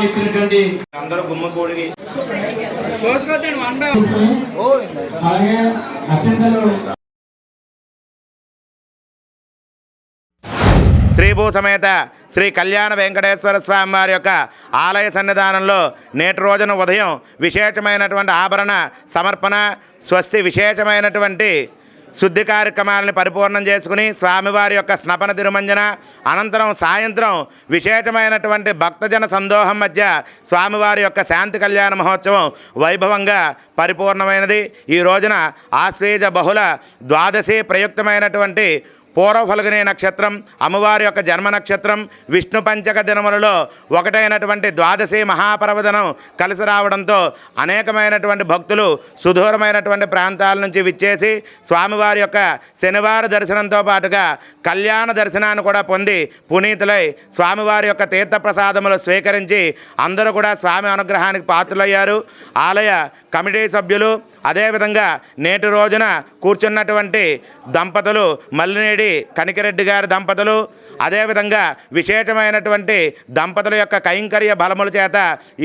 ఇచ్చినటువంటి అందరూ గుమ్మకూడి అలాగే అత్యంతలు శ్రీభూ సమేత శ్రీ కళ్యాణ వెంకటేశ్వర స్వామి వారి యొక్క ఆలయ సన్నిధానంలో నేటి రోజున ఉదయం విశేషమైనటువంటి ఆభరణ సమర్పణ, స్వస్తి విశేషమైనటువంటి శుద్ధి కార్యక్రమాలను పరిపూర్ణం చేసుకుని స్వామివారి యొక్క స్నపన తిరుమంజన అనంతరం సాయంత్రం విశేషమైనటువంటి భక్తజన సందోహం మధ్య స్వామివారి యొక్క శాంతి కళ్యాణ మహోత్సవం వైభవంగా పరిపూర్ణమైనది. ఈ రోజున ఆశ్వేజ బహుళ ద్వాదశి ప్రయుక్తమైనటువంటి పూర్వఫల్గుని నక్షత్రం, అమ్మవారి యొక్క జన్మ నక్షత్రం, విష్ణు పంచక దినములలో ఒకటైనటువంటి ద్వాదశి మహాపర్వదినం కలిసి రావడంతో అనేకమైనటువంటి భక్తులు సుదూరమైనటువంటి ప్రాంతాల నుంచి విచ్చేసి స్వామివారి యొక్క శనివార దర్శనంతో పాటుగా కళ్యాణ దర్శనాన్ని కూడా పొంది పునీతులై స్వామివారి యొక్క తీర్థప్రసాదములు స్వీకరించి అందరూ కూడా స్వామి అనుగ్రహానికి పాత్రులయ్యారు. ఆలయ కమిటీ సభ్యులు, అదేవిధంగా నేటి రోజున కూర్చున్నటువంటి దంపతులు మల్లినేడి కనికిరెడ్డి గారి దంపతులు, అదేవిధంగా విశేషమైనటువంటి దంపతుల యొక్క కైంకర్య బలముల చేత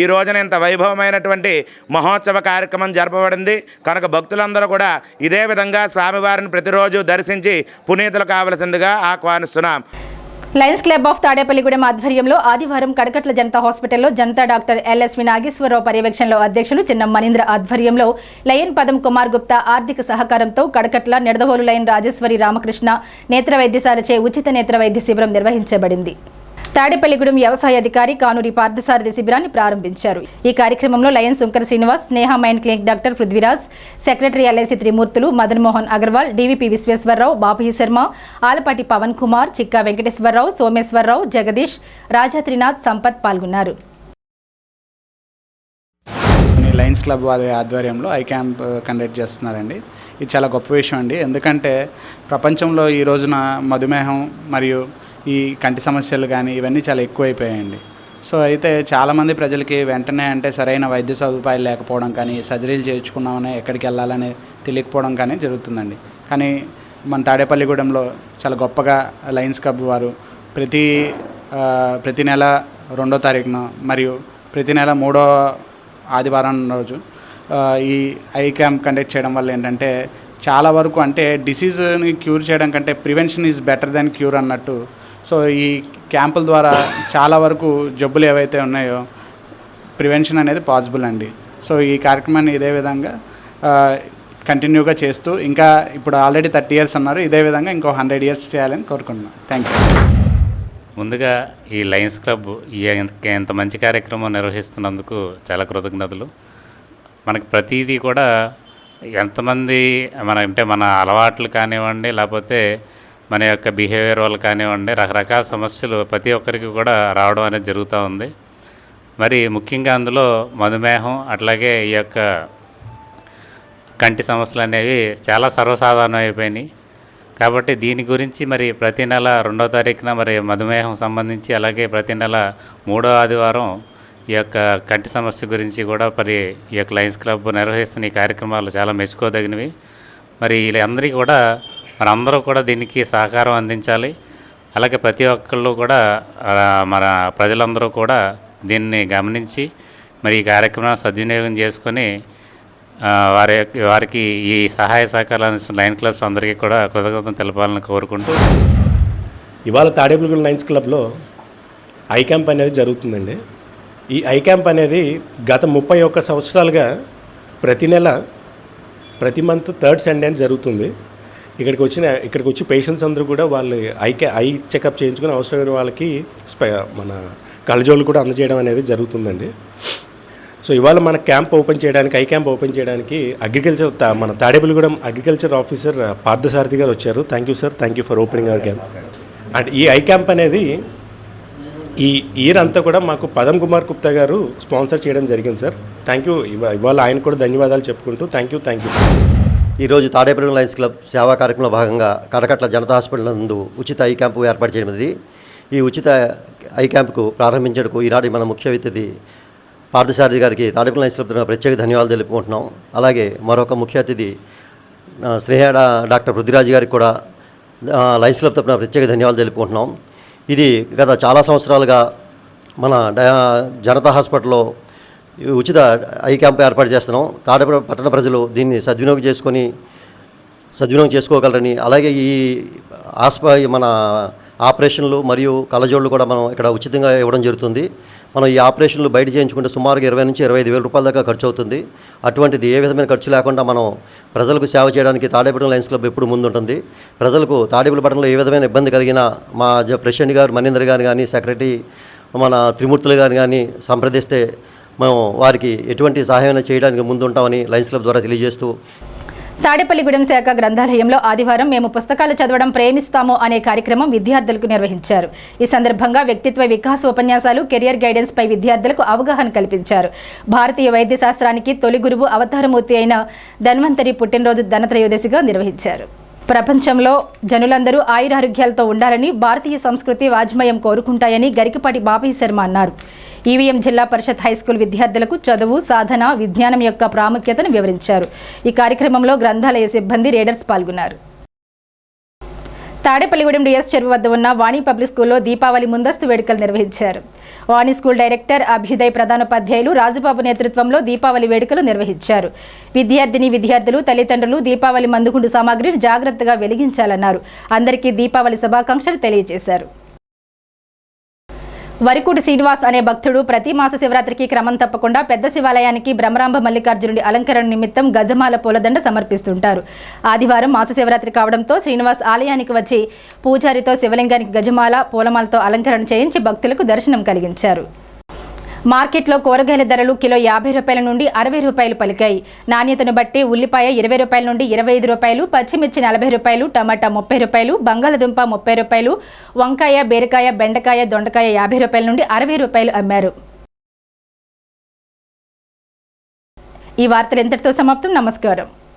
ఈ రోజున ఇంత వైభవమైనటువంటి మహోత్సవ కార్యక్రమం జరపబడింది. కనుక భక్తులందరూ కూడా ఇదే విధంగా స్వామివారిని ప్రతిరోజు దర్శించి పునీతులు కావలసిందిగా ఆహ్వానిస్తున్నాం. లయన్స్ క్లబ్ ఆఫ్ తాడేపల్లిగూడెం ఆధ్వర్యంలో ఆదివారం కడకట్ల జనతా హాస్పిటల్లో జనతా డాక్టర్ ఎల్ఎస్వి నాగేశ్వరరావు పర్యవేక్షణలో అధ్యక్షులు చిన్నం మనీంద్ర ఆధ్వర్యంలో లయన్ పదం కుమార్ గుప్తా ఆర్థిక సహకారంతో కడకట్ల నిడదవోలు లయన్ రాజేశ్వరి రామకృష్ణ నేత్ర వైద్యశాలచే ఉచిత నేత్ర వైద్య శిబిరం నిర్వహించబడింది. తాడేపల్లిగూడెం వ్యవసాయ అధికారి కానూరి పార్థసారథి శిబిరాన్ని ప్రారంభించారు. ఈ కార్యక్రమంలో lion Shankar Srinivas, Sneha mind clinic doctor Prithviraj, secretary LIC Trimurthulu, Madan Mohan Agarwal, DVP Visweswararao, Bapi Sharma, Alapati Pavan Kumar, Chikka Venkateswararao, Someswararao, Jagadish, Raja Trinath, Sampath పాల్గొన్నారు. లయన్స్ క్లబ్ వారి ఆధ్వర్యంలో ఐ క్యాంప్ కండక్ట్ చేస్తున్నారండి. ఇది చాలా గొప్ప విషయం అండి. ఎందుకంటే ప్రపంచంలో ఈ రోజున మధుమేహం మరియు ఈ కంటి సమస్యలు కానీ ఇవన్నీ చాలా ఎక్కువైపోయాయండి. సో అయితే చాలామంది ప్రజలకి వెంటనే అంటే సరైన వైద్య సదుపాయాలు లేకపోవడం కానీ, సర్జరీలు చేయించుకున్నామని ఎక్కడికి వెళ్ళాలని తెలియకపోవడం కానీ జరుగుతుందండి. కానీ మన తాడేపల్లిగూడెంలో చాలా గొప్పగా లయన్స్ క్లబ్ వారు ప్రతి నెల 2వ తారీఖున మరియు ప్రతి నెల 3వ ఆదివారం రోజు ఈ ఐ క్యాంప్ కండక్ట్ చేయడం వల్ల ఏంటంటే చాలా వరకు అంటే డిసీజ్ని క్యూర్ చేయడం కంటే prevention is better than cure అన్నట్టు. సో ఈ క్యాంపుల ద్వారా చాలా వరకు జబ్బులు ఏవైతే ఉన్నాయో ప్రివెన్షన్ అనేది పాసిబుల్ అండి. సో ఈ కార్యక్రమాన్ని ఇదే విధంగా కంటిన్యూగా చేస్తూ ఇంకా ఇప్పుడు ఆల్రెడీ 30 years అన్నారు, ఇదే విధంగా ఇంకో 100 years చేయాలని కోరుకుంటున్నాను. Thank you. ముందుగా ఈ లయన్స్ క్లబ్ ఎంత మంచి కార్యక్రమం నిర్వహిస్తున్నందుకు చాలా కృతజ్ఞతలు. మనకి ప్రతిదీ కూడా ఎంతమంది మన అలవాట్లు కానివ్వండి, లేకపోతే మన యొక్క బిహేవియర్ వల్ల కానివ్వండి, రకరకాల సమస్యలు ప్రతి ఒక్కరికి కూడా రావడం అనేది జరుగుతూ ఉంది. మరి ముఖ్యంగా అందులో మధుమేహం అట్లాగే ఈ యొక్క కంటి సమస్యలు అనేవి చాలా సర్వసాధారణం అయిపోయినాయి. కాబట్టి దీని గురించి మరి ప్రతి నెల 2వ తారీఖున మరి మధుమేహం సంబంధించి, అలాగే ప్రతి నెల 3వ ఆదివారం ఈ యొక్క కంటి సమస్య గురించి కూడా మరి ఈ యొక్క లయన్స్ క్లబ్ నిర్వహిస్తున్న ఈ కార్యక్రమాలు చాలా మెచ్చుకోదగినవి. మరి వీళ్ళందరికీ కూడా మనందరూ కూడా దీనికి సహకారం అందించాలి. అలాగే ప్రతి ఒక్కళ్ళు కూడా మన ప్రజలందరూ కూడా దీన్ని గమనించి మరి ఈ కార్యక్రమాన్ని సద్వినియోగం చేసుకొని వారికి ఈ సహాయ సహకారాలు అందిస్తున్న లయన్ క్లబ్స్ అందరికీ కూడా కృతజ్ఞతలు తెలపాలని కోరుకుంటూ, ఇవాళ తాడేపల్లిగూడెం లయన్స్ క్లబ్లో ఐ క్యాంప్ అనేది జరుగుతుందండి. ఈ ఐ క్యాంప్ అనేది గత 31 సంవత్సరాలుగా ప్రతి నెల ప్రతి మంత్ 3rd Sunday అని జరుగుతుంది. ఇక్కడికి వచ్చి పేషెంట్స్ అందరూ కూడా వాళ్ళు ఐ చెకప్ చేయించుకుని అవసరమైన వాళ్ళకి మన కళ్ళజోళ్ళు కూడా అందజేయడం అనేది జరుగుతుందండి. సో ఇవాళ మన క్యాంప్ ఓపెన్ చేయడానికి, ఐ క్యాంప్ ఓపెన్ చేయడానికి మన తాడేపల్లిగూడెం అగ్రికల్చర్ ఆఫీసర్ పార్థసారథి గారు వచ్చారు. Thank you sir, thank you for opening our camp. And ఈ ఐ క్యాంప్ అనేది ఈ ఇయర్ అంతా కూడా మాకు పదమ్ కుమార్ గుప్తా గారు స్పాన్సర్ చేయడం జరిగింది సార్. Thank you. ఇవాళ ఆయన కూడా ధన్యవాదాలు చెప్పుకుంటూ థ్యాంక్ యూ. ఈరోజు తాడేపల్లిగూడెం లయన్స్ క్లబ్ సేవా కార్యక్రమంలో భాగంగా కడకట్ల జనతా హాస్పిటల్ నందు ఉచిత ఐ క్యాంపు ఏర్పాటు చేయడమైనది. ఈ ఉచిత ఐ క్యాంపుకు ప్రారంభించేందుకు ఈనాటి మన ముఖ్య అతిథి పార్థసారథి గారికి తాడేపల్లి లయన్స్ క్లబ్ తరఫున ప్రత్యేక ధన్యవాదాలు తెలుపుకుంటున్నాం. అలాగే మరొక ముఖ్య అతిథి స్నేహ డాక్టర్ పృథ్వీరాజ్ గారికి కూడా లయన్స్ క్లబ్ తరఫున ప్రత్యేక ధన్యవాదాలు తెలుపుకుంటున్నాం. ఇది గత చాలా సంవత్సరాలుగా మన జనతా హాస్పిటల్లో ఉచిత ఐ క్యాంప్ ఏర్పాటు చేస్తున్నాం. తాడేపల్లి పట్టణ ప్రజలు దీన్ని సద్వినియోగం చేసుకోగలరని, అలాగే ఈ మన ఆపరేషన్లు మరియు కళ్ళజోళ్ళు కూడా మనం ఇక్కడ ఉచితంగా ఇవ్వడం జరుగుతుంది. మనం ఈ ఆపరేషన్లు బయట చేయించుకుంటే సుమారుగా 20 నుంచి 25 వేల రూపాయల దాకా ఖర్చు అవుతుంది. అటువంటిది ఏ విధమైన ఖర్చు లేకుండా మనం ప్రజలకు సేవ చేయడానికి తాడేపల్లి లయన్స్ క్లబ్ ఎప్పుడు ముందుంటుంది. ప్రజలకు తాడేపల్లి పట్టణంలో ఏ విధమైన ఇబ్బంది కలిగినా మా ప్రెసిడెంట్ గారు మణీందర్ గారు కానీ, సెక్రటరీ మన త్రిమూర్తులు గారు కానీ సంప్రదిస్తే మేము వారికి ఎటువంటి సహాయం చేయడానికి ముందుంటామని లయన్స్ క్లబ్ ద్వారా తెలియజేస్తూ, తాడేపల్లిగూడెం శాఖ గ్రంథాలయంలో ఆదివారం మేము పుస్తకాలు చదవడం ప్రేమిస్తాము అనే కార్యక్రమం విద్యార్థులకు నిర్వహించారు. ఈ సందర్భంగా వ్యక్తిత్వ వికాస ఉపన్యాసాలు, కెరియర్ గైడెన్స్ పై విద్యార్థులకు అవగాహన కల్పించారు. భారతీయ వైద్య శాస్త్రానికి తొలి గురువు అవతారమూర్తి అయిన ధన్వంతరి పుట్టినరోజు ధనత్రయోదశిగా నిర్వహించారు. ప్రపంచంలో జనులందరూ ఆయురారోగ్యాలతో ఉండాలని భారతీయ సంస్కృతి వాజ్మయం కోరుకుంటాయని గరికపాటి బాపి శర్మ అన్నారు. ఈవీఎం జిల్లా పరిషత్ హైస్కూల్ విద్యార్థులకు చదువు, సాధన, విజ్ఞానం యొక్క ప్రాముఖ్యతను వివరించారు. ఈ కార్యక్రమంలో గ్రంథాలయ సిబ్బంది, రీడర్స్ పాల్గొన్నారు. తాడేపల్లిగూడెం డిఎస్ చెరువు వద్ద ఉన్న వాణి పబ్లిక్ స్కూల్లో దీపావళి ముందస్తు వేడుకలు నిర్వహించారు. వాణి స్కూల్ డైరెక్టర్ అభ్యుదయ్ ప్రధానోపాధ్యాయులు రాజుబాబు నేతృత్వంలో దీపావళి వేడుకలు నిర్వహించారు. విద్యార్థులు, తల్లిదండ్రులు దీపావళి మందుగుండు సామాగ్రిని జాగ్రత్తగా వెలిగించాలన్నారు. అందరికీ దీపావళి శుభాకాంక్షలు తెలియజేశారు. వరికుటి శ్రీనివాస్ అనే భక్తుడు ప్రతి మాస శివరాత్రికి క్రమం తప్పకుండా పెద్ద శివాలయానికి బ్రహ్మరాంబ మల్లికార్జునుడి అలంకరణ నిమిత్తం గజమాల పూలదండ సమర్పిస్తుంటారు. ఆదివారం మాస శివరాత్రి కావడంతో శ్రీనివాస్ ఆలయానికి వచ్చి పూజారితో శివలింగానికి గజమాల పూలమాలతో అలంకరణ చేయించి భక్తులకు దర్శనం కలిగించారు. మార్కెట్లో కూరగాయల ధరలు కిలో 50 రూపాయల నుండి 60 రూపాయలు పలికాయి. నాణ్యతను బట్టి ఉల్లిపాయ 20 రూపాయల నుండి 25 రూపాయలు, పచ్చిమిర్చి 40 రూపాయలు, టమాటా 30 రూపాయలు, బంగాళదుంప 30 రూపాయలు, వంకాయ, బీరకాయ, బెండకాయ, దొండకాయ 50 రూపాయల నుండి 60 రూపాయలు అమ్మారు. ఈ వార్తలు ఇంతటితో సమాప్తం. నమస్కారం.